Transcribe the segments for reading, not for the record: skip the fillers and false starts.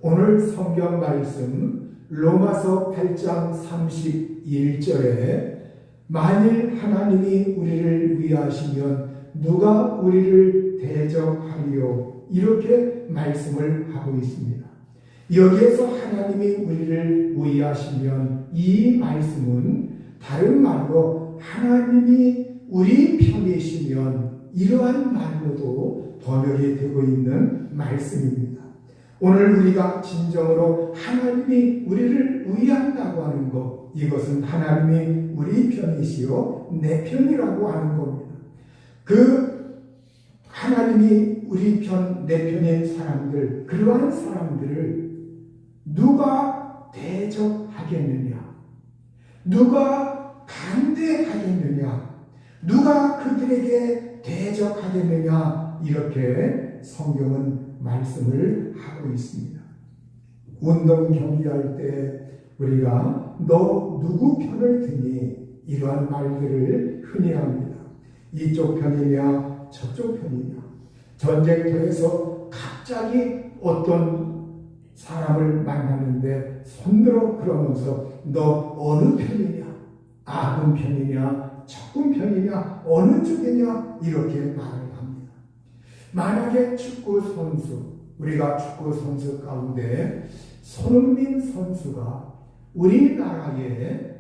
오늘 성경 말씀 로마서 8장 31절에 만일 하나님이 우리를 위하시면 누가 우리를 대적하리요? 이렇게 말씀을 하고 있습니다. 여기에서 하나님이 우리를 위하시면 이 말씀은 다른 말로 하나님이 우리 편이시면 이러한 말로도 번역이 되고 있는 말씀입니다. 오늘 우리가 진정으로 하나님이 우리를 위한다고 하는 것, 이것은 하나님이 우리 편이시요 내 편이라고 하는 겁니다. 그 하나님이 우리 편, 내 편인 사람들, 그러한 사람들을 누가 대적하겠느냐? 누가 반대하겠느냐? 누가 그들에게 대적하겠느냐? 이렇게 성경은 말씀을 하고 있습니다. 운동 경기할 때 우리가 너 누구 편을 드니? 이러한 말들을 흔히 합니다. 이쪽 편이냐 저쪽 편이냐. 전쟁터에서 갑자기 어떤 사람을 만나는데 손들어 그러면서 너 어느 편이냐? 아군 편이냐 적군 편이냐 어느 쪽이냐 이렇게 말을 합니다. 만약에 축구 선수, 우리가 축구 선수 가운데 손흥민 선수가 우리나라에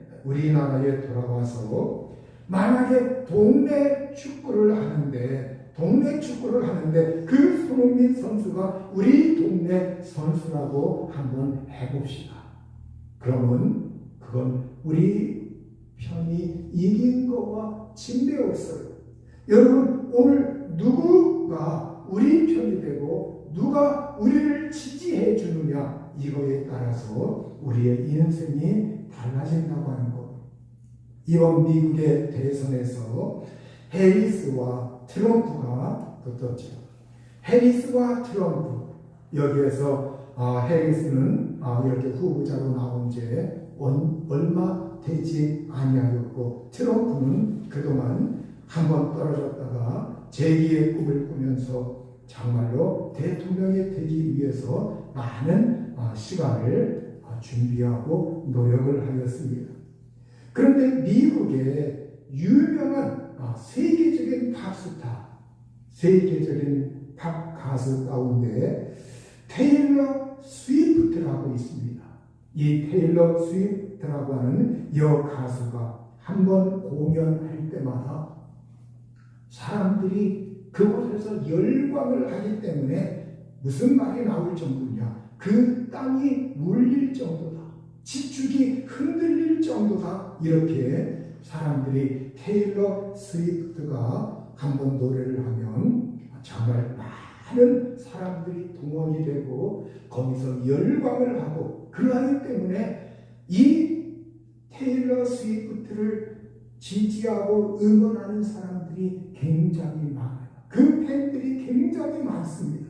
돌아와서 만약에 동네 축구를 하는데 그 손흥민 선수가 우리 동네 선수라고 한번 해봅시다. 그러면 그건 우리 편이 이긴 거와 진배없어요. 여러분, 오늘 누구가 우리 편이 되고 누가 우리를 지지해 주느냐, 이거에 따라서 우리의 인생이 달라진다고 하는 것. 이번 미국의 대선에서 해리스와 트럼프가 붙었죠. 해리스와 트럼프, 여기에서 해리스는 이렇게 후보자로 나온 지 얼마 되지 아니하였고, 트럼프는 그동안 한번 떨어졌다가 재기의 꿈을 꾸면서 정말로 대통령이 되기 위해서 많은 시간을 준비하고 노력을 하였습니다. 그런데 미국의 유명한 세계적인 팝 가수 가운데 테일러 스위프트라고 있습니다. 이 테일러 스위프트라고 하는 여 가수가 한번 공연할 때마다 사람들이 그곳에서 열광을 하기 때문에 무슨 말이 나올 정도냐, 그 땅이 울릴 정도다, 지축이 흔들릴 정도다, 이렇게 사람들이 테일러 스위프트가 한번 노래를 하면 정말 많은 사람들이 동원이 되고 거기서 열광을 하고, 그러하기 때문에 이 테일러 스위프트를 지지하고 응원하는 사람들이 굉장히 많아요. 그 팬들이 굉장히 많습니다.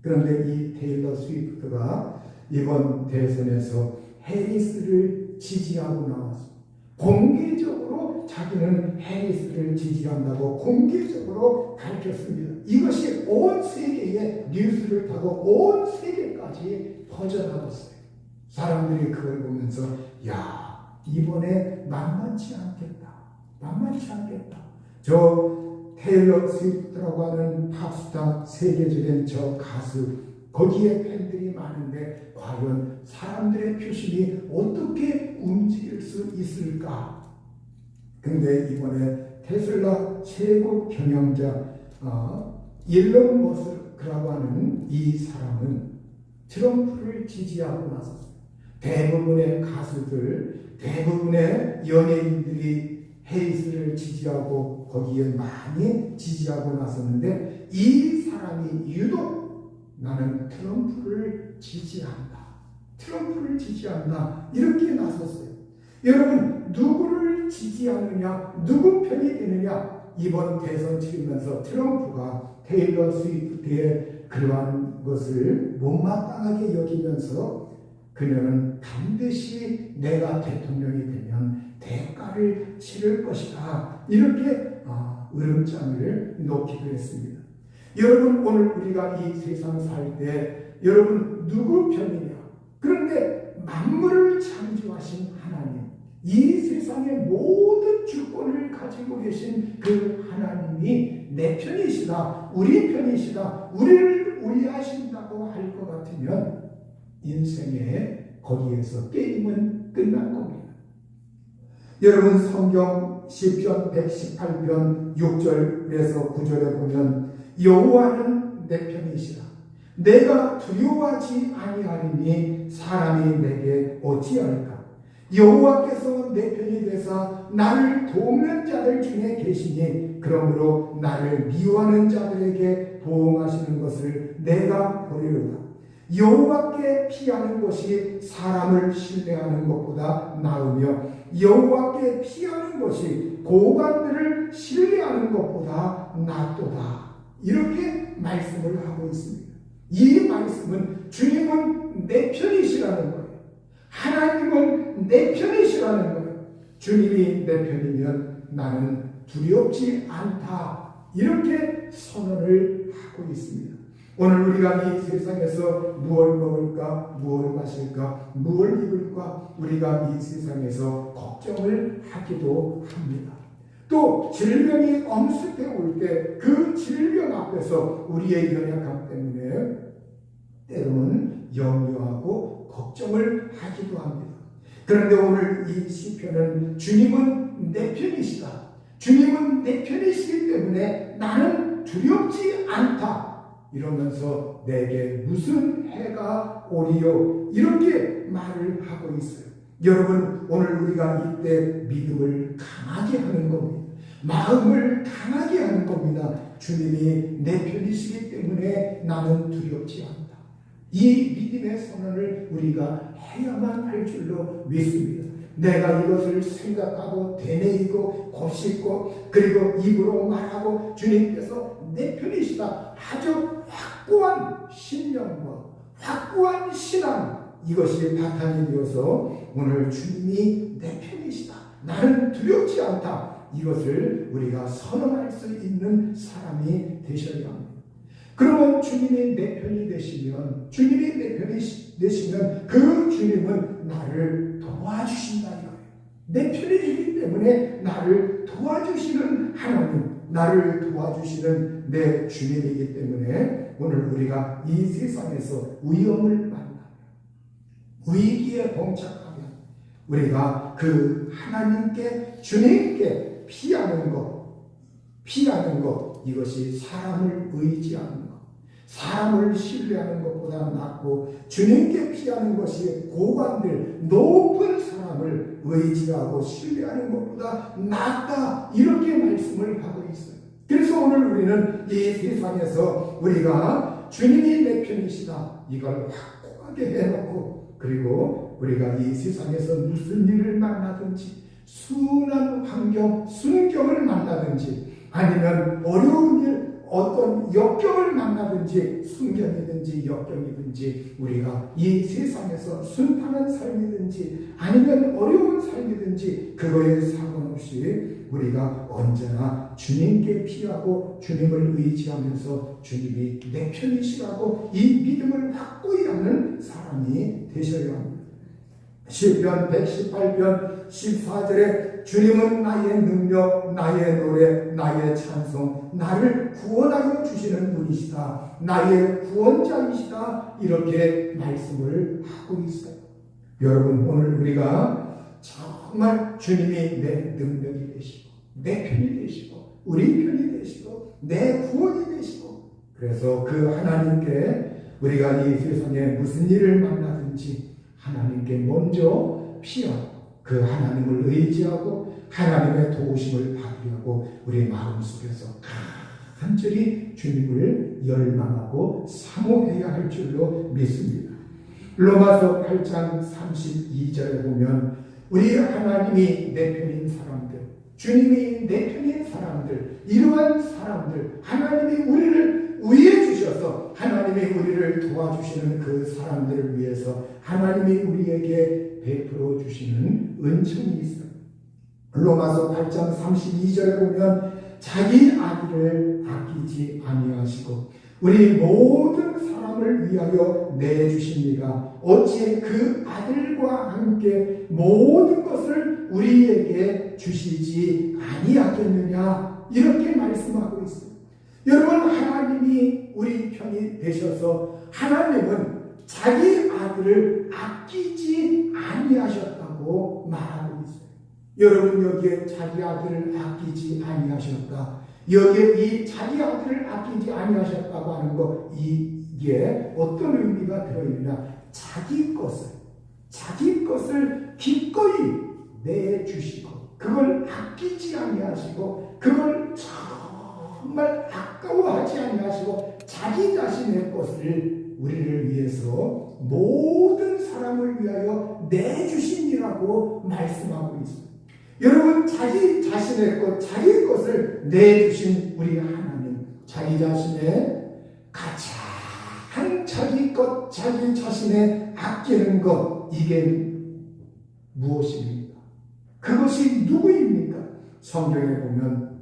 그런데 이 테일러 스위프트가 이번 대선에서 해리스를 지지하고 나왔습니다. 공개적으로 자기는 해리스를 지지한다고 공개적으로 밝혔습니다. 이것이 온 세계에 뉴스를 타고 온 세계까지 퍼져나갔어요. 사람들이 그걸 보면서 야, 이번에 만만치 않겠다. 저 테일러 스위프트라고 하는 팝스타, 세계적인 저 가수, 거기에 팬들이 많은데 과연 사람들의 표심이 어떻게 움직일 수 있을까? 근데 이번에 테슬라 최고 경영자 일론 머스크라고 하는 이 사람은 트럼프를 지지하고 나섰어요. 대부분의 가수들, 대부분의 연예인들이 해리스를 지지하고 거기에 많이 지지하고 나섰는데, 이 사람이 유독 나는 트럼프를 지지한다, 이렇게 나섰어요. 여러분, 누구를 지지하느냐, 누구 편이 되느냐, 이번 대선 치르면서 트럼프가 테일러 스위프트의 그러한 것을 못마땅하게 여기면서 그녀는 반드시 내가 대통령이 되면 대가를 치를 것이다, 이렇게 으름장을 놓기도 했습니다. 여러분, 오늘 우리가 이 세상 살 때 여러분 누구 편이냐? 그런데 만물을 창조하신 하나님, 이 세상의 모든 주권을 가지고 계신 그 하나님이 내 편이시다, 우리 편이시다, 우리를 위하신다고 할 것 같으면 인생의 거기에서 게임은 끝난 겁니다. 여러분, 성경 시편 118편 6절에서 9절에 보면 여호와는 내 편이시라, 내가 두려워하지 아니하리니 사람이 내게 어찌할까. 여호와께서 내 편이 되사 나를 돕는 자들 중에 계시니 그러므로 나를 미워하는 자들에게 보응하시는 것을 내가 보리로다. 여호와께 피하는 것이 사람을 신뢰하는 것보다 나으며 여호와께 피하는 것이 고관들을 신뢰하는 것보다 낫도다. 이렇게 말씀을 하고 있습니다. 이 말씀은 주님은 내 편이시라는 거예요. 하나님은 내 편이시라는 거예요. 주님이 내 편이면 나는 두렵지 않다. 이렇게 선언을 하고 있습니다. 오늘 우리가 이 세상에서 무엇을 먹을까, 무엇을 마실까, 무엇을 입을까, 우리가 이 세상에서 걱정을 하기도 합니다. 또 질병이 엄습해 올 때 그 질병 앞에서 우리의 연약함 때문에 때로는 염려하고 걱정을 하기도 합니다. 그런데 오늘 이 시편은 주님은 내 편이시다, 주님은 내 편이시기 때문에 나는 두렵지 않다 이러면서 내게 무슨 해가 오리요, 이렇게 말을 하고 있어요. 여러분, 오늘 우리가 이때 믿음을 강하게 하는 겁니다. 마음을 강하게 하는 겁니다. 주님이 내 편이시기 때문에 나는 두렵지 않다. 이 믿음의 선언을 우리가 해야만 할 줄로 믿습니다. 내가 이것을 생각하고 되뇌이고 곱씹고 그리고 입으로 말하고 주님께서 내 편이시다, 아주 확고한 신념과 확고한 신앙, 이것이 바탕이 되어서 오늘 주님이 내 편이시다, 나는 두렵지 않다, 이것을 우리가 선언할 수 있는 사람이 되셔야 합니다. 그러면 주님이 내 편이 되시면, 주님이 내 편이 되시면 그 주님은 나를 도와주신다 이거예요. 내 편이시기 때문에 나를 도와주시는 하나님, 나를 도와주시는 내 주님이기 때문에 오늘 우리가 이 세상에서 위험을 만나면, 위기에 봉착하면 우리가 그 하나님께, 주님께 피하는 것, 이것이 사람을 의지하는 것, 사람을 신뢰하는 것보다 낫고 주님께 피하는 것이 고관들, 높은 사람을 의지하고 신뢰하는 것보다 낫다, 이렇게 말씀을 하고 있어요. 그래서 오늘 우리는 이 세상에서 우리가 주님이 내 편이시다, 이걸 확고하게 해놓고, 그리고 우리가 이 세상에서 무슨 일을 만나든지, 순한 환경, 순경을 만나든지, 아니면 어려운 일, 어떤 역경을 만나든지, 순경이든지 역경이든지, 우리가 이 세상에서 순탄한 삶이든지 아니면 어려운 삶이든지 그거에 상관없이 우리가 언제나 주님께 피하고 주님을 의지하면서 주님이 내 편이시라고 이 믿음을 확고히 하는 사람이 되셔야 합니다. 시편 118편 14절에 주님은 나의 능력, 나의 노래, 나의 찬송, 나를 구원하여 주시는 분이시다, 나의 구원자이시다, 이렇게 말씀을 하고 있어요. 여러분, 오늘 우리가 정말 주님이 내 능력이 되시고 내 편이 되시고 우리 편이 되시고 내 구원이 되시고, 그래서 그 하나님께 우리가 이 세상에 무슨 일을 만나든지 하나님께 먼저 피하고 그 하나님을 의지하고 하나님의 도우심을 받으려고 우리 마음속에서 간절히 주님을 열망하고 사모해야 할 줄로 믿습니다. 로마서 8장 32절에 보면 우리 하나님이 내 편인 사람들, 주님이 내 편인 사람들, 이러한 사람들, 하나님이 우리를 위해 주셔서 하나님이 우리를 도와주시는 그 사람들을 위해서 하나님이 우리에게 베풀어 주시는 은총이 있어요. 로마서 8장 32절에 보면 자기 아들을 아끼지 아니하시고 우리 모든 사람 사람을 위하여 내주십니까? 어찌 그 아들과 함께 모든 것을 우리에게 주시지 아니하겠느냐? 이렇게 말씀하고 있어요. 여러분, 하나님이 우리 편이 되셔서 하나님은 자기 아들을 아끼지 아니하셨다고 말하고 있어요. 여러분, 여기에 자기 아들을 아끼지 아니하셨다. 여기에 이 자기 아들을 아끼지 아니하셨다고 하는 거, 이게 어떤 의미가 들어있느냐? 자기 것을 기꺼이 내주시고, 그걸 아끼지 아니하시고, 그걸 정말 아까워하지 아니하시고, 자기 자신의 것을 우리를 위해서 모든 사람을 위하여 내주심이라고 말씀하고 있습니다. 여러분, 자기 자신의 것, 자기 것을 내주신 우리 하나님, 자기 자신의 가장 자기 것, 자기 자신의 아끼는 것, 이게 무엇입니까? 그것이 누구입니까? 성경에 보면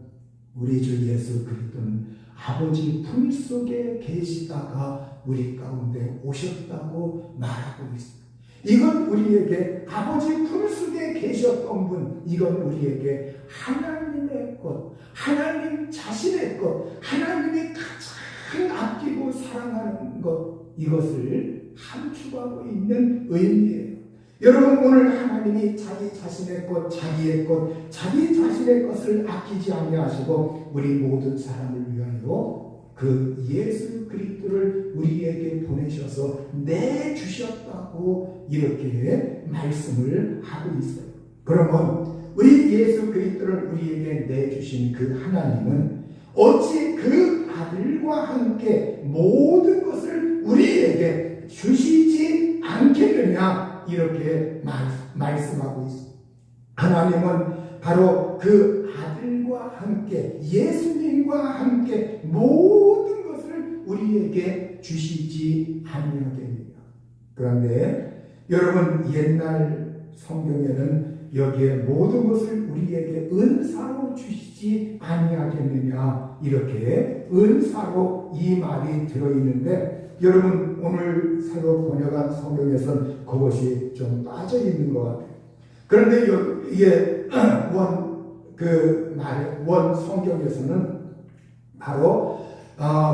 우리 주 예수 그리스도는 아버지 품속에 계시다가 우리 가운데 오셨다고 말하고 있습니다. 이건 우리에게 아버지 품속에 계셨던 분, 이건 우리에게 하나님의 것, 하나님 자신의 것, 하나님이 가장 아끼고 사랑하는 것, 이것을 함축하고 있는 의미예요. 여러분, 오늘 하나님이 자기 자신의 것, 자기의 것, 자기 자신의 것을 아끼지 아니하시고 우리 모든 사람을 위하여 그 예수 그리스도를 우리에게 보내셔서 내주셨다고 이렇게 말씀을 하고 있어요. 그러면 우리 예수 그리스도를 우리에게 내주신 그 하나님은 어찌 그 아들과 함께 모든 것을 우리에게 주시지 않겠느냐, 이렇게 말씀하고 있습니다. 하나님은 바로 그 아들과 함께, 예수님과 함께 모든 것을 우리에게 주시지 아니하겠느냐. 그런데 여러분, 옛날 성경에는 여기에 모든 것을 우리에게 은사로 주시지 아니하겠느냐, 이렇게 은사로 이 말이 들어있는데, 여러분, 오늘 새로 번역한 성경에서는 그것이 좀 빠져 있는 것 같아요. 그런데 이게 원 성경에서는 바로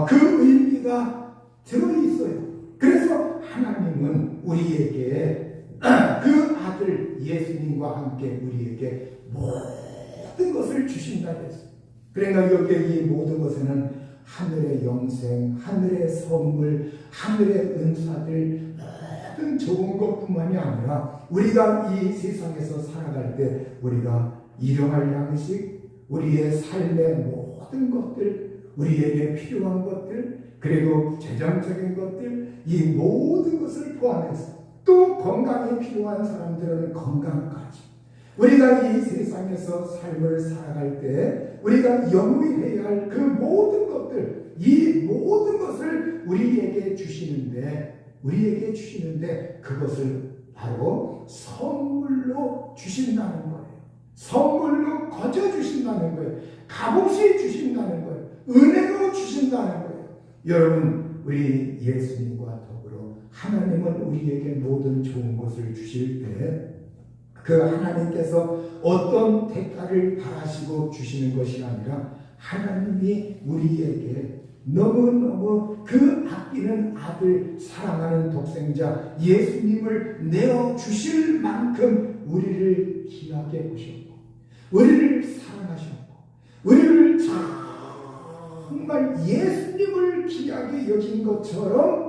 그 의미가 들어있어요. 그래서 하나님은 우리에게 그 아들 예수님과 함께 우리에게 모든 것을 주신다 했어요. 그러니까 여기에 이 모든 것에는 하늘의 영생, 하늘의 선물, 하늘의 은사들, 모든 좋은 것뿐만이 아니라 우리가 이 세상에서 살아갈 때 우리가 일용할 양식, 우리의 삶의 모든 것들, 우리에게 필요한 것들, 그리고 재정적인 것들, 이 모든 것을 포함해서 또 건강이 필요한 사람들은 건강까지, 우리가 이 세상에서 삶을 살아갈 때 우리가 영위해야 할 그 모든 것들, 이 모든 것을 우리에게 주시는데 그것을 바로 선물로 주신다는 거예요. 선물로 거저 주신다는 거예요. 값없이 주신다는 거예요. 은혜로 주신다는 거예요. 여러분, 우리 예수님과 더불어 하나님은 우리에게 모든 좋은 것을 주실 때 그 하나님께서 어떤 대가를 바라시고 주시는 것이 아니라 하나님이 우리에게 너무너무 그 아끼는 아들, 사랑하는 독생자 예수님을 내어주실 만큼 우리를 귀하게 보셨고, 우리를 사랑하셨고, 우리를 정말 예수님을 귀하게 여긴 것처럼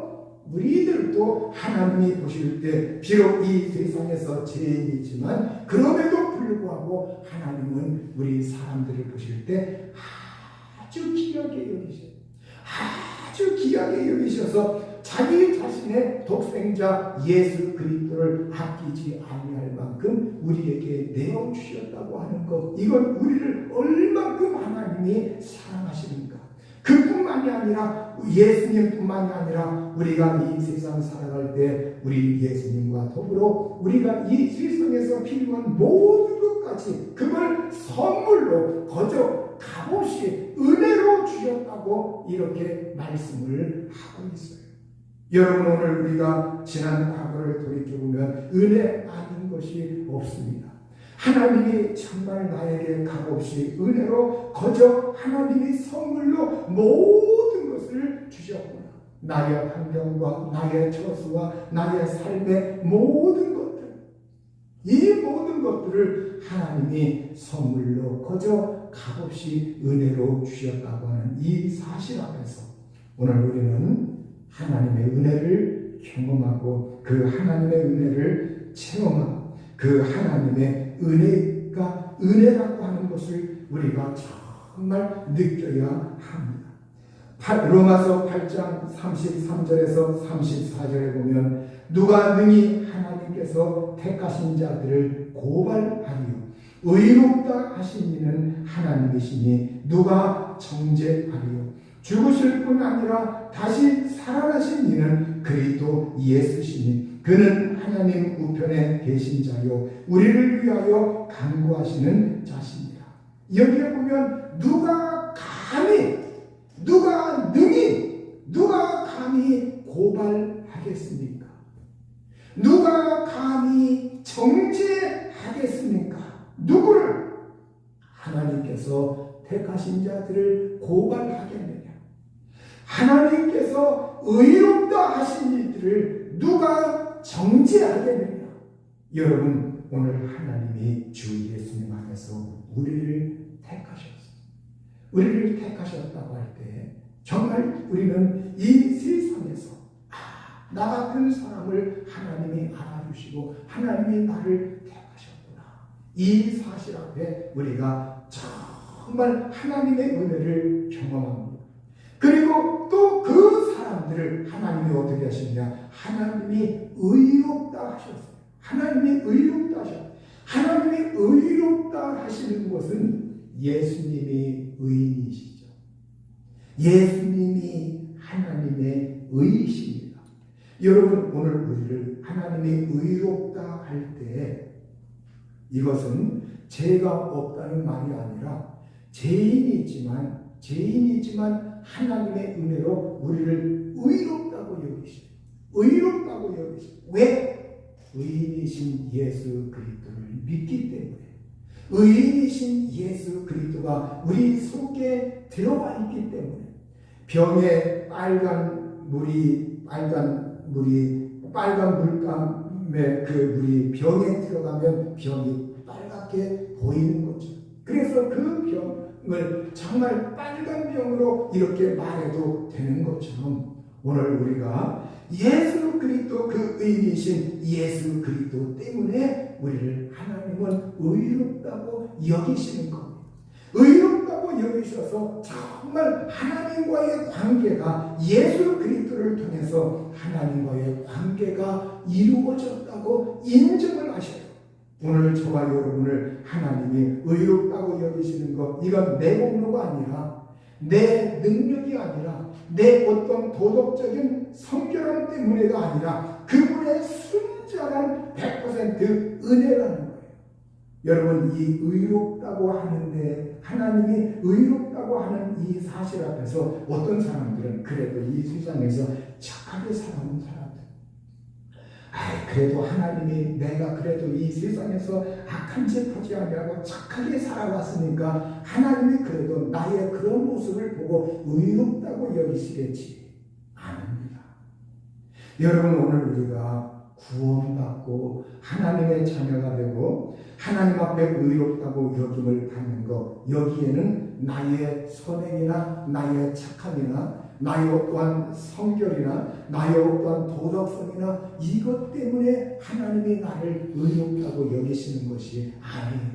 우리들도 하나님이 보실 때 비록 이 세상에서 죄인이지만 그럼에도 불구하고 하나님은 우리 사람들을 보실 때 아주 귀하게 여기셔요. 아주 귀하게 여기셔서 자기 자신의 독생자 예수 그리스도를 아끼지 아니할 만큼 우리에게 내어주셨다고 하는 것, 이건 우리를 얼만큼 하나님이 사랑하시는가. 그뿐만이 아니라 예수님뿐만이 아니라 우리가 이 세상 살아갈 때 우리 예수님과 더불어 우리가 이 세상에서 필요한 모든 것까지 그걸 선물로 거저 값없이 은혜로 주셨다고 이렇게 말씀을 하고 있어요. 여러분, 오늘 우리가 지난 과거를 돌이켜보면 은혜 아닌 것이 없습니다. 하나님이 정말 나에게 값없이 은혜로 거저 하나님이 선물로 모든 것을 주셨구나. 나의 환경과 나의 처수와 나의 삶의 모든 것들, 이 모든 것들을 하나님이 선물로 거저 값없이 은혜로 주셨다고 하는 이 사실 앞에서 오늘 우리는 하나님의 은혜를 경험하고 그 하나님의 은혜를 체험하고 그 하나님의 은혜가 은혜라고 하는 것을 우리가 정말 느껴야 합니다. 로마서 8장 33절에서 34절에 보면 누가 능히 하나님께서 택하신 자들을 고발하리요 의롭다 하신 이는 하나님이시니 누가 정죄하리요 죽으실 뿐 아니라 다시 살아나신 이는 그리스도 예수시니 그는 하나님 우편에 계신 자요 우리를 위하여 간구하시는 자십니다. 여기에 보면 누가 감히 고발하겠습니까? 누가 감히 정죄하겠습니까? 누구를? 하나님께서 택하신 자들을 고발하겠느냐? 하나님께서 의롭다 하신 이들을 누가 정죄하겠느냐? 여러분, 오늘 하나님이 주 예수님 안에서 우리를 택하셨어요. 우리를 택하셨다고 할 때 정말 우리는 이 세상에서 나 같은 사람을 하나님이 알아주시고 하나님이 나를 택하셨구나. 이 사실 앞에 우리가 정말 하나님의 은혜를 경험합니다. 그리고 또 그 사람들을 하나님이 어떻게 하시느냐? 하나님이 의롭다 하셨어요. 하나님이 의롭다 하셨어요. 하나님이 의롭다 하시는 것은 예수님이 의인이시죠. 예수님이 하나님의 의이십니다. 여러분, 오늘 우리를 하나님이 의롭다 할 때 이것은 죄가 없다는 말이 아니라 죄인이지만 하나님의 은혜로 우리를 의롭다고 여기시죠. 의롭다고 여기시죠. 왜? 의인이신 예수 그리스도를 믿기 때문에. 의인이신 예수 그리스도가 우리 속에 들어가 있기 때문에. 병에 빨간 물감의 그 물이 병에 들어가면 병이 빨갛게 보이는 거죠. 그래서 그 병을 정말 빨간 병으로 이렇게 말해도 되는 것처럼 오늘 우리가 예수 그리스도 그 의인이신 예수 그리스도 때문에 우리를 하나님은 의롭다고 여기시는 겁니다. 의롭다고 여기셔서 정말 하나님과의 관계가 예수 그리스도를 통해서 하나님과의 관계가 이루어졌다고 인정을 하셔요. 오늘 저와 여러분을 하나님이 의롭다고 여기시는 것, 이건 내 공로가 아니라 내 능력이 아니라 내 어떤 도덕적인 성결함 때문에가 아니라 그분의 순전한 100% 은혜라는 거예요. 여러분, 이 의롭다고 하는데 하나님이 의롭다고 하는 이 사실 앞에서 어떤 사람들은 그래도 이 세상에서 착하게 살아온 사람들, 그래도 하나님이 내가 그래도 이 세상에서 악한 짓 하지 아니하고 착하게 살아왔으니까 하나님이 그래도 나의 그런 모습을 보고 의롭다고 여기시겠지. 아닙니다. 여러분, 오늘 우리가 구원받고 하나님의 자녀가 되고 하나님 앞에 의롭다고 여김을 받는 것, 여기에는 나의 선행이나 나의 착함이나 나의 어떠한 성결이나 나의 어떠한 도덕성이나 이것 때문에 하나님이 나를 의롭다고 여기시는 것이 아니에요.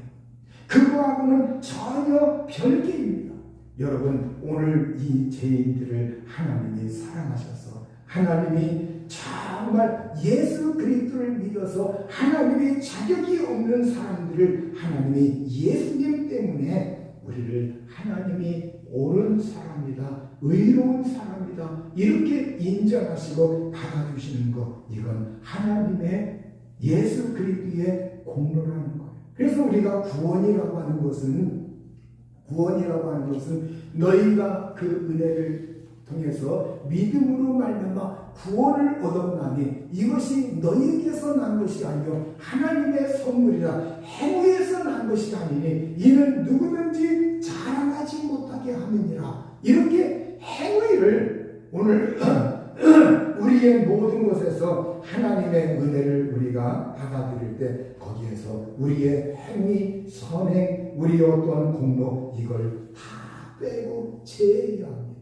그거하고는 전혀 별개입니다. 여러분, 오늘 이 죄인들을 하나님이 사랑하셔서 하나님이 정말 예수 그리스도를 믿어서 하나님의 자격이 없는 사람들을 하나님이 예수님 때문에 우리를 하나님이 옳은 사람이다, 의로운 사람이다 이렇게 인정하시고 받아주시는 것, 이건 하나님의 예수 그리스도의 공로라는 거예요. 그래서 우리가 구원이라고 하는 것은 너희가 그 은혜를 통해서 믿음으로 말미암아 구원을 구원을 얻었나니 이것이 너희에게서 난 것이 아니요 하나님의 선물이라. 행위에서 난 것이 아니니 이는 누구든지 자랑하지 못하게 함이니라. 이렇게 행위를 오늘 우리의 모든 것에서 하나님의 은혜를 우리가 받아들일 때 거기에서 우리의 행위, 선행, 우리의 어떤 공로 이걸 다 빼고 제해야 합니다.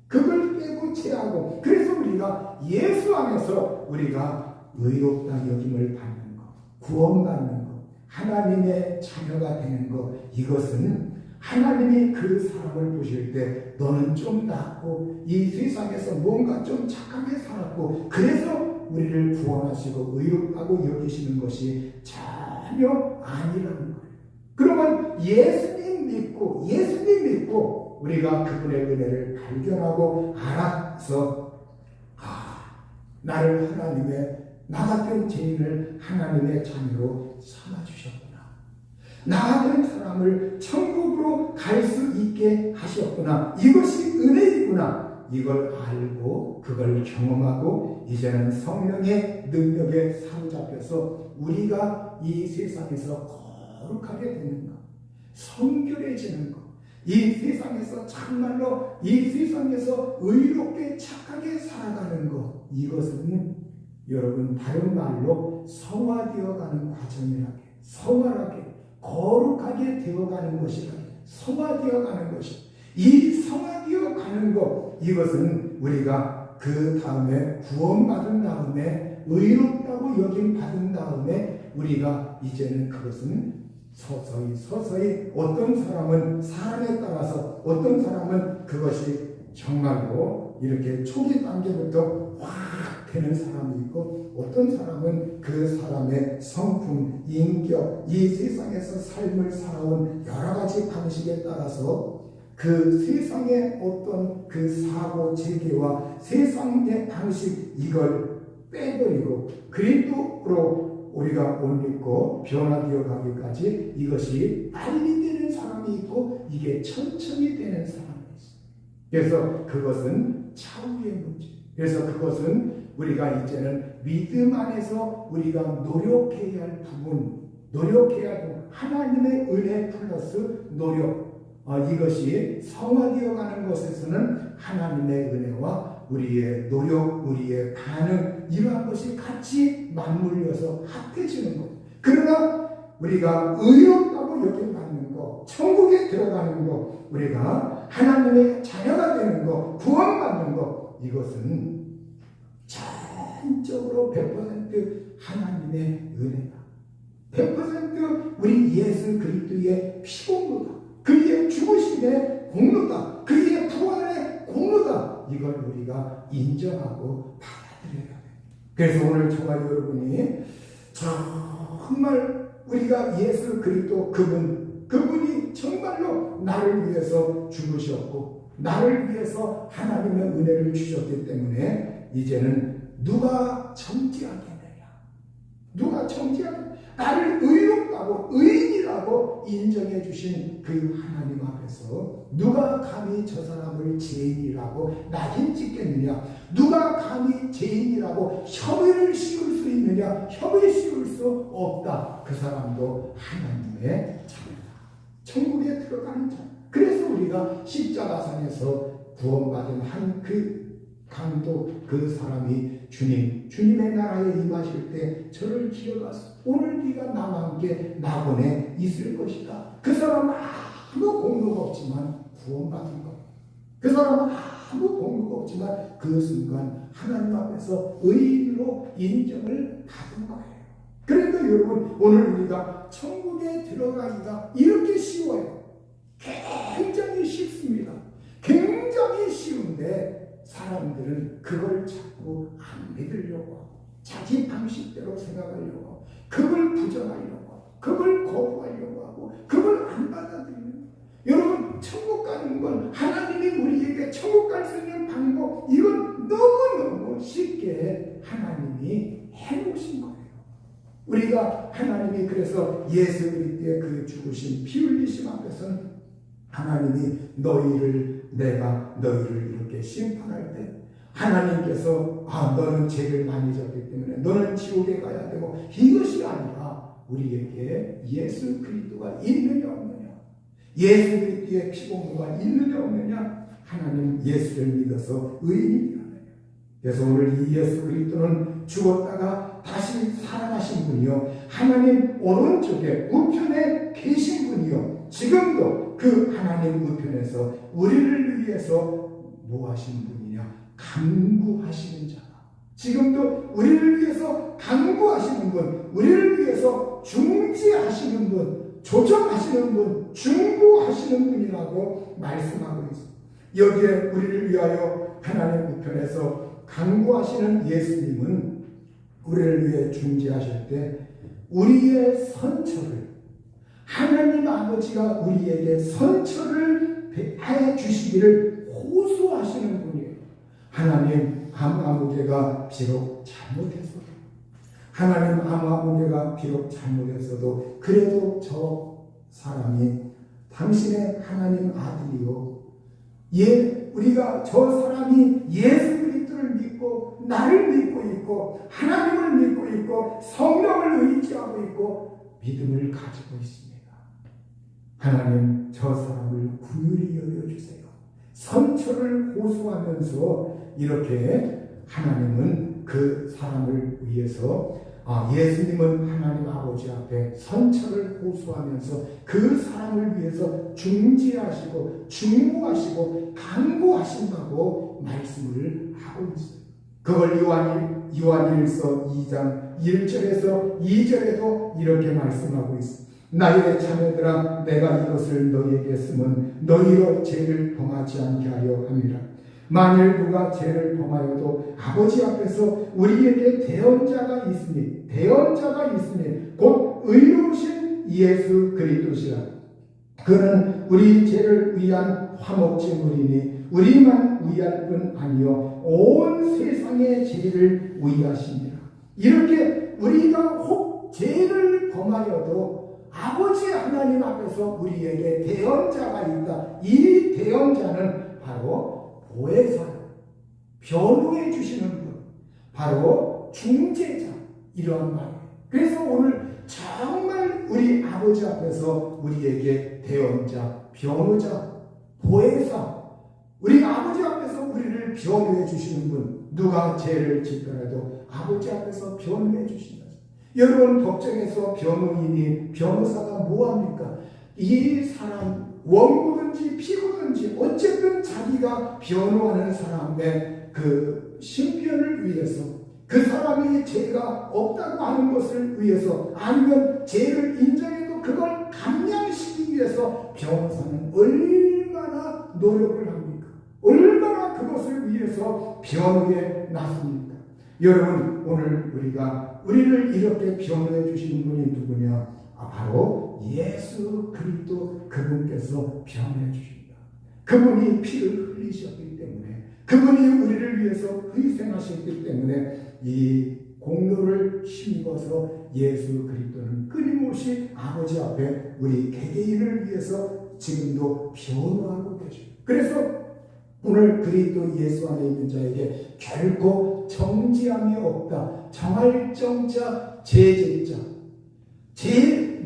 그걸 빼고 제하고, 그래서 우리가 예수 안에서 우리가 의롭다 여김을 받는 것, 구원받는 것, 하나님의 자녀가 되는 것, 이것은 하나님이 그 사람을 보실 때 너는 좀 낫고 이 세상에서 뭔가 좀 착하게 살았고 그래서 우리를 구원하시고 의롭다고 여기시는 것이 전혀 아니라는 거예요. 그러면 예수님 믿고 우리가 그분의 은혜를 발견하고 알아서 나를 나 같은 죄인을 하나님의 자녀로 삼아주셨구나. 나 같은 사람을 천국으로 갈 수 있게 하셨구나. 이것이 은혜이구나. 이걸 알고 그걸 경험하고 이제는 성령의 능력에 사로잡혀서 우리가 이 세상에서 거룩하게 되는 것, 성결해지는 것, 이 세상에서 참말로 이 세상에서 의롭게 착하게 살아가는 것, 이것은 여러분 다른 말로 성화되어가는 과정이라게, 성화하게 거룩하게 되어가는 것이라. 성화되어가는 것이, 이 성화되어가는 것, 이것은 우리가 그 다음에 구원받은 다음에 의롭다고 여김 받은 다음에 우리가 이제는 그것은 서서히 어떤 사람은 사람에 따라서, 어떤 사람은 그것이 정말로 이렇게 초기 단계부터 확 되는 사람이 있고, 어떤 사람은 그 사람의 성품, 인격, 이 세상에서 삶을 살아온 여러 가지 방식에 따라서 그 세상의 어떤 그 사고 체계와 세상의 방식, 이걸 빼버리고 그리스도로 우리가 옷 입고 변화되어 가기까지 이것이 빨리 되는 사람이 있고 이게 천천히 되는 사람이 있어요. 그래서 그것은 차후의 문제. 그래서 그것은 우리가 이제는 믿음 안에서 우리가 노력해야 할 부분, 노력해야 할 하나님의 은혜 플러스 노력, 이것이 성화되어 가는 것에서는 하나님의 은혜와 우리의 노력, 우리의 반응, 이러한 것이 같이 맞물려서 합해지는 것. 그러나 우리가 의롭다고 여김받는 것, 천국에 들어가는 것, 우리가 하나님의 자녀가 되는 것, 구원받는 것, 이것은 전적으로 100% 하나님의 은혜다. 100% 우리 예수 그리스도의 피공로다. 그의 죽으심의 공로다. 그의 부활의 공로다. 이걸 우리가 인정하고 받아들여야 돼. 그래서 오늘 저와 여러분이 정말 우리가 예수 그리스도 그분이 정말로 나를 위해서 죽으셨고 나를 위해서 하나님의 은혜를 주셨기 때문에 이제는 누가 정죄하겠느냐? 누가 정죄하겠느냐? 나를 의롭다고 의인이라고 인정해 주신 그 하나님 앞에서 누가 감히 저 사람을 죄인이라고 낙인 찍겠느냐? 누가 감히 죄인이라고 혐의를 씌울 수 있느냐? 혐의 씌울 수 없다. 그 사람도 하나님의 자녀다. 천국에 들어가는 자. 그래서 우리가 십자가상에서 구원받은 한 그 강도, 그 사람이 주님의 나라에 임하실 때 저를 기억하소서. 오늘 네가 나와 함께 낙원에 있을 것이다. 그 사람은 아무 공로가 없지만 구원받은 것. 그 사람은 아무 공로가 없지만 그 순간 하나님 앞에서 의인으로 인정을 받은 거예요. 그러니까 여러분, 오늘 우리가 천국에 들어가기가 이렇게 쉬워요. 굉장히 쉽습니다. 굉장히 쉬운데 사람들은 그걸 자꾸 안 믿으려고 하고 자기 방식대로 생각하려고 하고 그걸 부정하려고 하고 그걸 거부하려고 하고 그걸 안 받아들이는. 여러분, 천국 가는 건 하나님이 우리에게 천국 갈 수 있는 방법, 이건 너무너무 쉽게 하나님이 해놓으신 거예요. 우리가 하나님이 그래서 예수 그리스도의 그 죽으심, 피 흘리심 앞에서는 하나님이 내가 너희를 이렇게 심판할 때 하나님께서 너는 죄를 많이 졌기 때문에 너는 지옥에 가야 되고, 이것이 아니라 우리에게 예수 그리스도가 있느냐 없느냐, 예수 그리스도의 피공로가 있느냐 없느냐, 하나님 예수를 믿어서 의인이냐. 그래서 오늘 이 예수 그리스도는 죽었다가 다시 살아나신 분이요, 하나님 오른쪽에 우편에 계신 분이요, 지금도 그 하나님 우편에서 우리를 위해서 뭐 하시는 분이냐? 간구하시는 자가, 지금도 우리를 위해서 간구하시는 분, 우리를 위해서 중지하시는 분, 조정하시는 분, 중보하시는 분이라고 말씀하고 있습니다. 여기에 우리를 위하여 하나님 우편에서 간구하시는 예수님은 우리를 위해 중지하실 때 우리의 선처를, 하나님 아버지가 우리에게 선처를 베해 주시기를 호소하시는 분이에요. 하나님 아무개가 비록 잘못했어도, 하나님 아무개가 비록 잘못했어도 그래도 저 사람이 당신의 하나님 아들이요, 우리가 저 사람이 예수 그리스도를 믿고 나를 믿고 있고 하나님을 믿고 있고 성령을 의지하고 있고 믿음을 가지고 있습니다. 하나님 저 사람을 긍휼히 여겨주세요. 선처를 호소하면서 이렇게 하나님은 그 사람을 위해서, 예수님은 하나님 아버지 앞에 선처를 호소하면서 그 사람을 위해서 중지하시고 중보하시고 간구하신다고 말씀을 하고 있어요. 그걸 요한일서 2장 1절에서 2절에도 이렇게 말씀하고 있습니다. 나의 자녀들아, 내가 이것을 너희에게 쓰면 너희로 죄를 범하지 않게 하려 함이라. 만일 누가 죄를 범하여도 아버지 앞에서 우리에게 대언자가 있으니 곧 의로우신 예수 그리스도시라. 그는 우리 죄를 위한 화목제물이니 우리만 위할 뿐 아니요 온 세상의 죄를 위하십니다. 이렇게 우리가 혹 죄를 범하여도 아버지 하나님 앞에서 우리에게 대언자가 있다. 이 대언자는 바로 보혜사요, 변호해 주시는 분, 바로 중재자, 이러한 말이에요. 그래서 오늘 정말 우리 아버지 앞에서 우리에게 대언자, 변호자, 보혜사, 우리 아버지 앞에서 우리를 변호해 주시는 분, 누가 죄를 짓더라도 아버지 앞에서 변호해 주신다. 여러분, 법정에서 변호인이, 변호사가 뭐합니까? 이 사람 원고든지 피고든지 어쨌든 자기가 변호하는 사람의 그 신변을 위해서, 그 사람이 죄가 없다고 하는 것을 위해서, 아니면 죄를 인정해도 그걸 감량시키기 위해서 변호사는 얼마나 노력을 합니까? 얼마나 그것을 위해서 변호에 나섭니까? 여러분, 오늘 우리를 이렇게 변호해 주시는 분이 누구냐? 바로 예수 그리스도, 그분께서 변호해 주십니다. 그분이 피를 흘리셨기 때문에, 그분이 우리를 위해서 희생하셨기 때문에 이 공로를 힘입어서 예수 그리스도는 끊임없이 아버지 앞에 우리 개개인을 위해서 지금도 변호하고 계십니다. 그래서 오늘 그리스도 예수 안에 있는 자에게 결코 정죄함이 없다. 정할정자, 제죄자.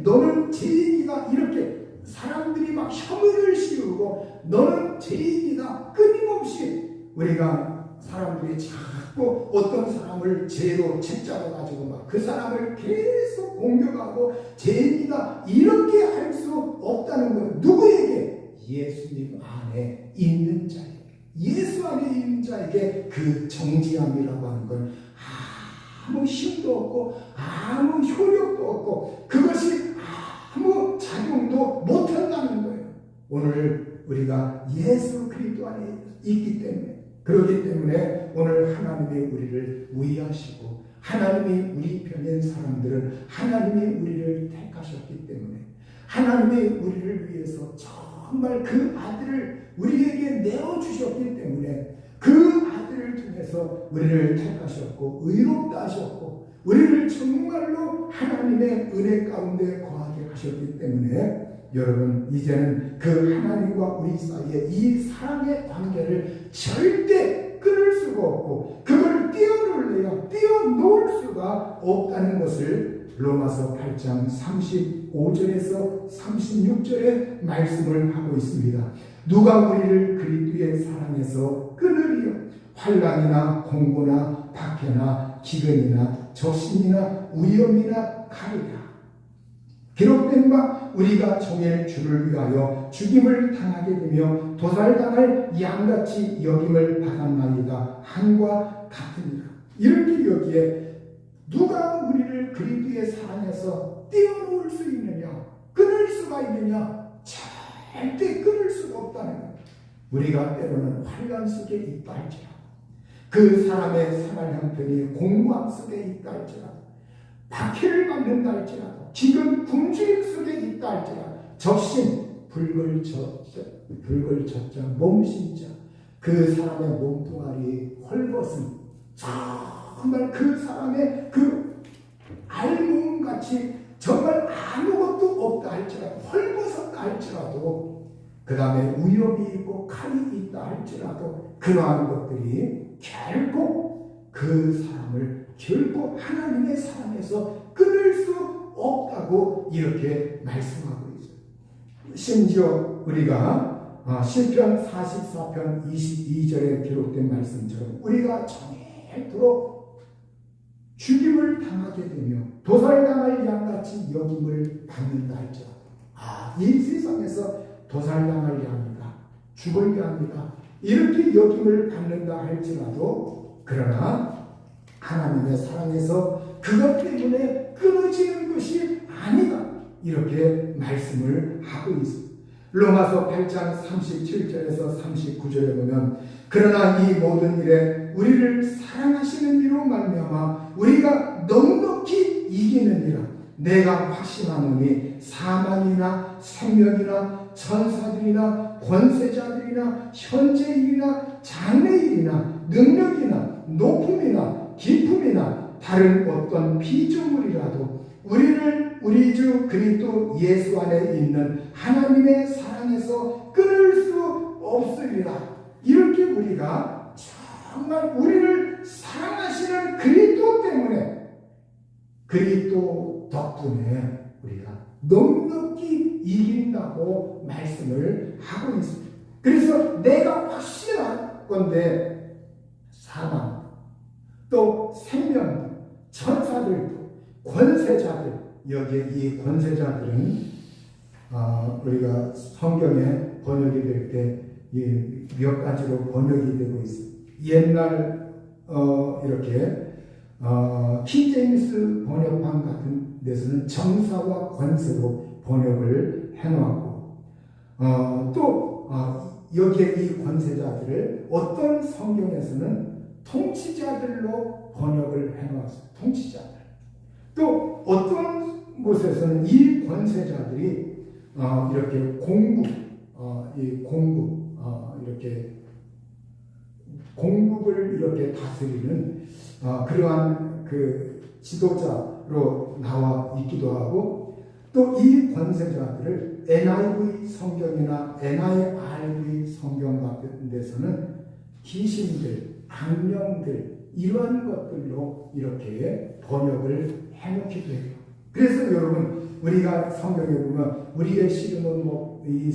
너는 죄인이다. 이렇게 사람들이 막 혐의를 씌우고 너는 죄인이다. 끊임없이 우리가 사람들이 자꾸 어떤 사람을 죄로 책잡아 가지고 막 그 사람을 계속 공격하고 죄인이다. 이렇게 할 수 없다는 것. 누구에게? 예수님 안에 있는 자에게. 예수 안에 있는 자에게 그 정죄함이라고 하는 건 아무 힘도 없고 아무 효력도 없고 그것이 아무 작용도 못한다는 거예요. 오늘 우리가 예수 그리스도 안에 있기 때문에, 그렇기 때문에 오늘 하나님이 우리를 위하시고 하나님이 우리 편인 사람들은 하나님이 우리를 택하셨기 때문에, 하나님이 우리를 위해서 정말 그 아들을 우리에게 내어주셨기 때문에 그 아들을 통해서 우리를 택하셨고 의롭다 하셨고 우리를 정말로 하나님의 은혜 가운데 거하게 하셨기 때문에, 여러분, 이제는 그 하나님과 우리 사이에 이 사랑의 관계를 절대 끊을 수가 수가 없고 그걸 뛰어놓을 수가 없다는 것을 로마서 8장 35절에서 36절의 말씀을 하고 있습니다. 누가 우리를 그리스도의 사랑에서 끊으리요? 환난이나 공고나 박해나 기근이나 적신이나 위험이나 칼이라. 기록된 바 우리가 종일 주를 위하여 죽임을 당하게 되며 도살당할 양같이 여김을 받았나이다 한과 같으니라. 이렇게 여기에 누가 우리를 그리스도의 사랑에서 떼어놓을 수 있느냐, 끊을 수가 있느냐? 절대 끊을 수가 없다는 것. 우리가 때로는 환난 속에 있다 할지라도, 그 사람의 생활 형편이 공고함 속에 있다 할지라도, 박해를 받는다 할지라도, 기근 굶주림 속에 있다 할지라도, 적신, 불글젓자, 몸신자, 그 사람의 몸뚱아리 헐벗은 정말 그 사람의 그 알몸같이 정말 아무것도 없다 할지라도, 헐벗었다 할지라도, 그 다음에 위협이 있고 칼이 있다 할지라도 그러한 것들이 결코 그 사람을 결코 하나님의 사랑에서 끊을 수 없다고 이렇게 말씀하고 있어요. 심지어 우리가 시편 44편 22절에 기록된 말씀처럼 우리가 정액토록 죽임을 당하게 되며 도살당할 양같이 여김을 받는다 할지라도, 이 세상에서 도살당할 양이다, 죽을 양이다, 이렇게 여김을 받는다 할지라도, 그러나 하나님의 사랑에서 그것 때문에 끊어지는 것이 아니다, 이렇게 말씀을 하고 있습니다. 로마서 8장 37절에서 39절에 보면, 그러나 이 모든 일에 우리를 사랑하시는 이로 말미암아 우리가 넉넉히 이기느니라. 내가 확신하노니 사망이나 생명이나 천사들이나 권세자들이나 현재일이나 장래일이나 능력이나 높음이나 깊음이나 다른 어떤 피조물이라도 우리 주 그리스도 예수 안에 있는 하나님의 사랑에서 끊을 수 없으리라. 이렇게 우리가 정말 우리를 사랑하시는 그리스도 때문에, 그리스도 덕분에 우리가 넉넉히 이긴다고 말씀을 하고 있습니다. 그래서 내가 확신한 건데, 사망, 또 생명, 천사들도, 권세자들, 여기에 이 권세자들은 우리가 성경에 번역이 될 때 몇 가지로 번역이 되고 있습니다. 옛날 이렇게 킹제임스 번역판 같은 데서는 정사와 권세로 번역을 해놓았고, 또 여기에 이 권세자들을 어떤 성경에서는 통치자들로 번역을 해놓았습니다. 통치자들. 또 어떤 곳에서는 이 권세자들이 이렇게 이렇게 공국을 이렇게 다스리는 그러한 그 지도자로 나와 있기도 하고, 또 이 권세자들을 NIV 성경이나 NIRV 성경 같은 데서는 귀신들, 악령들, 이러한 것들로 이렇게 번역을 해놓기도 해요. 그래서 여러분, 우리가 성경에 보면 우리의 씨름은 이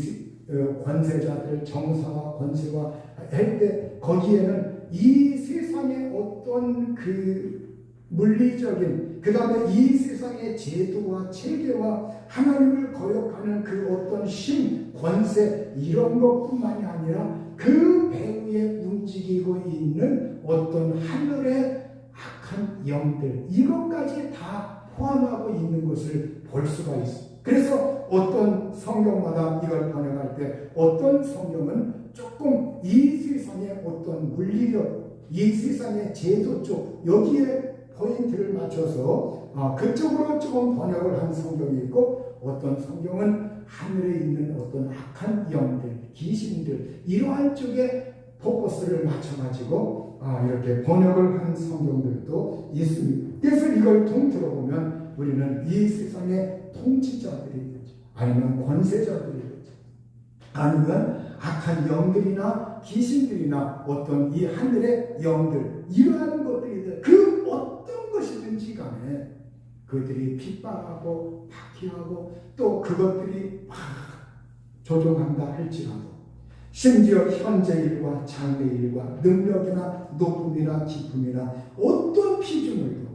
권세자들, 정사와 권세와 할 때 거기에는 이 세상의 어떤 그 물리적인, 그 다음에 이 세상의 제도와 체계와 하나님을 거역하는 그 어떤 힘, 권세, 이런 것뿐만이 아니라 그 배후에 움직이고 있는 어떤 하늘의 악한 영들, 이것까지 다 포함하고 있는 것을 볼 수가 있습니다. 그래서 어떤 성경마다 이걸 번역할 때 어떤 성경은 조금 이 세상의 어떤 물리력, 이 세상의 제도 쪽, 여기에 포인트를 맞춰서 그쪽으로 조금 번역을 한 성경이 있고, 어떤 성경은 하늘에 있는 어떤 악한 영들, 귀신들, 이러한 쪽에 포커스를 맞춰가지고 이렇게 번역을 한 성경들도 있습니다. 그래서 이걸 통틀어 보면 우리는 이 세상의 통치자들이든지, 아니면 권세자들이든지, 아니면 악한 영들이나 귀신들이나 어떤 이 하늘의 영들, 이러한 것들이 그 어떤 것이든지 간에 그들이 핍박하고 박해하고 또 그것들이 막 조종한다 할지라도 심지어 현재 일과 장래 일과 능력이나 높음이나 기쁨이나 어떤 피조물도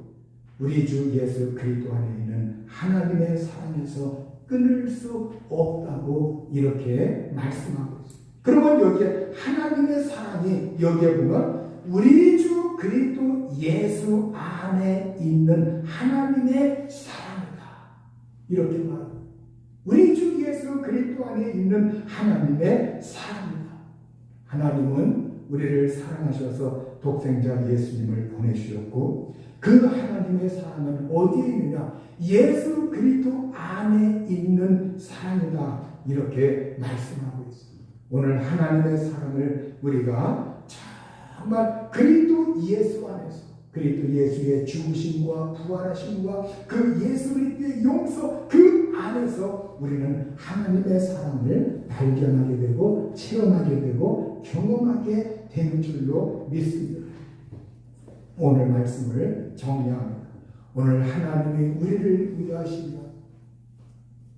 우리 주 예수 그리스도 안에 있는 하나님의 사랑에서 끊을 수 없다고 이렇게 말씀하고 있습니다. 그러면 여기에 하나님의 사랑이 여기에 보면 우리 주 그리스도 예수 안에 있는 하나님의 사랑이다. 이렇게 말합니다. 우리 주 예수 그리스도 안에 있는 하나님의 사랑이다. 하나님은 우리를 사랑하셔서 독생자 예수님을 보내주셨고 그 하나님의 사랑은 어디에 있느냐? 예수 그리스도 안에 있는 사랑이다. 이렇게 말씀하고 있습니다. 오늘 하나님의 사랑을 우리가 정말 그리스도 예수 안에서 그리스도 예수의 죽으심과 부활하심과 그 예수 그리스도의 용서 그 안에서 우리는 하나님의 사랑을 발견하게 되고 체험하게 되고 경험하게 되는 줄로 믿습니다. 오늘 말씀을 정리합니다. 오늘 하나님이 우리를 위하시면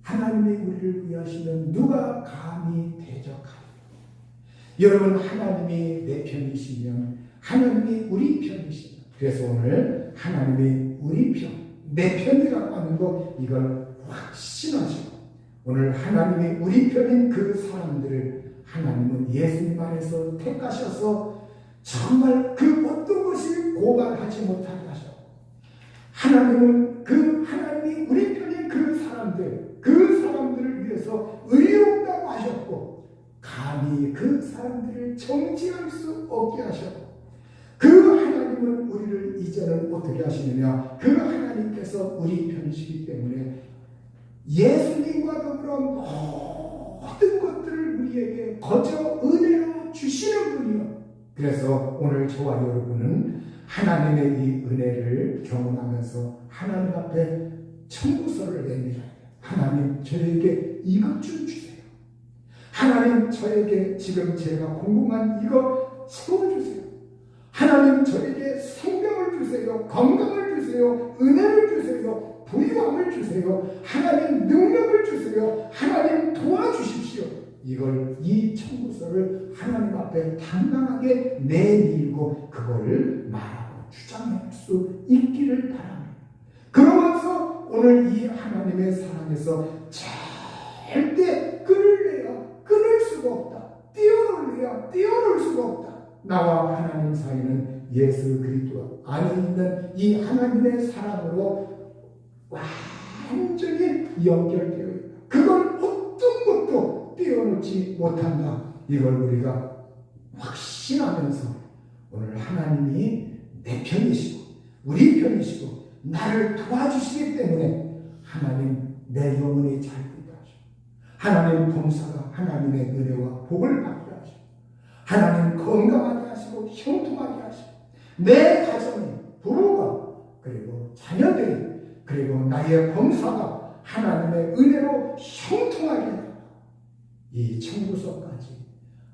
하나님이 우리를 위하시면 누가 감히 대적하리요. 여러분 하나님이 내 편이시면 하나님이 우리 편이시면 그래서 오늘 하나님이 우리 편, 내 편이라고 하는 거 이걸 확신하시고 오늘 하나님이 우리 편인 그 사람들을 하나님은 예수님 안에서 택하셔서 정말 그 어떤 것이 고발하지 못하게 하셨고 하나님은 그 하나님이 우리 편인 그 사람들을 위해서 의롭다고 하셨고 감히 그 사람들을 정죄할 수 없게 하셨고 그 하나님은 우리를 이제는 어떻게 하시느냐? 그 하나님께서 우리 편이시기 때문에 예수님과 더불어 모든 것들을 우리에게 거저 은혜로 주시는 분이요. 그래서 오늘 저와 여러분은 하나님의 이 은혜를 경험하면서 하나님 앞에 청구서를 내밀어야 돼요. 하나님 저에게 이것 좀 주세요. 하나님 저에게 지금 제가 궁금한 이거 세워주세요. 하나님 저에게 생명을 주세요. 건강을 주세요. 은혜를 주세요. 부유함을 주세요. 하나님 능력을 주세요. 하나님 도와주십시오. 이 청구서를 하나님 앞에 당당하게 내밀고 그거를 말하고 주장할 수 있기를 바랍니다. 그러면서 오늘 이 하나님의 사랑에서 절대 끊을 수가 없다. 띄워놓을 수가 없다. 나와 하나님 사이는 예수 그리스도 안에 있는 이 하나님의 사랑으로 완전히 연결되어 있다. 그걸 어떤 것도 띄워놓지 못한다. 이걸 우리가 확신하면서 오늘 하나님이 내 편이시고 우리 편이시고 나를 도와주시기 때문에 하나님 내 영혼이 잘 되게 하시고 하나님 범사가 하나님의 은혜와 복을 받게 하시고 하나님 건강하게 하시고 형통하게 하시고 내 가정이 부부가 그리고 자녀들이 그리고 나의 범사가 하나님의 은혜로 형통하게 하고 이 청구서까지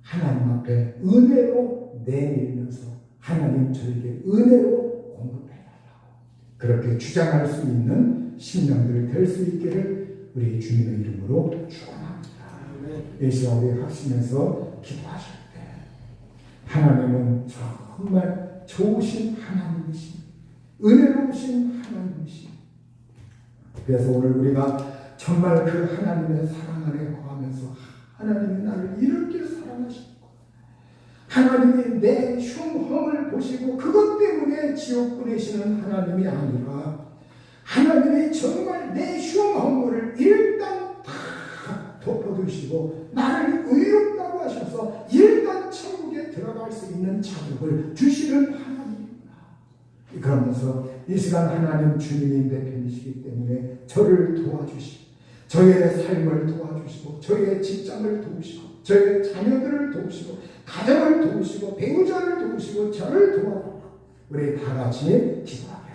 하나님 앞에 은혜로 내밀면서 하나님 저에게 은혜로 공급해달라고 그렇게 주장할 수 있는 신령들이 될 수 있기를 우리 주님의 이름으로 축원합니다. 이 시간 우리 합심해서 기도하실 때 하나님은 정말 좋으신 하나님이신 은혜로우신 하나님이신 그래서 오늘 우리가 정말 그 하나님의 사랑 안에 거하면서 하나님이 나를 이렇게 사랑하시고 하나님이 내 흉험을 보시고 그것 때문에 지옥 보내시는 하나님이 아니라 하나님이 정말 내 흉험을 일단 다 덮어두시고 나를 의롭다고 하셔서 일단 천국에 들어갈 수 있는 자격을 주시는 하나님입니다. 그러면서 이 시간 하나님 주님이 내 편이시기 때문에 저를 도와주시고 저의 삶을 도와주시고 저의 직장을 도우시고 저의 자녀들을 도우시고 가정을 도우시고 배우자를 도우시고 저를 도와주고 우리 다 같이 기도합니다.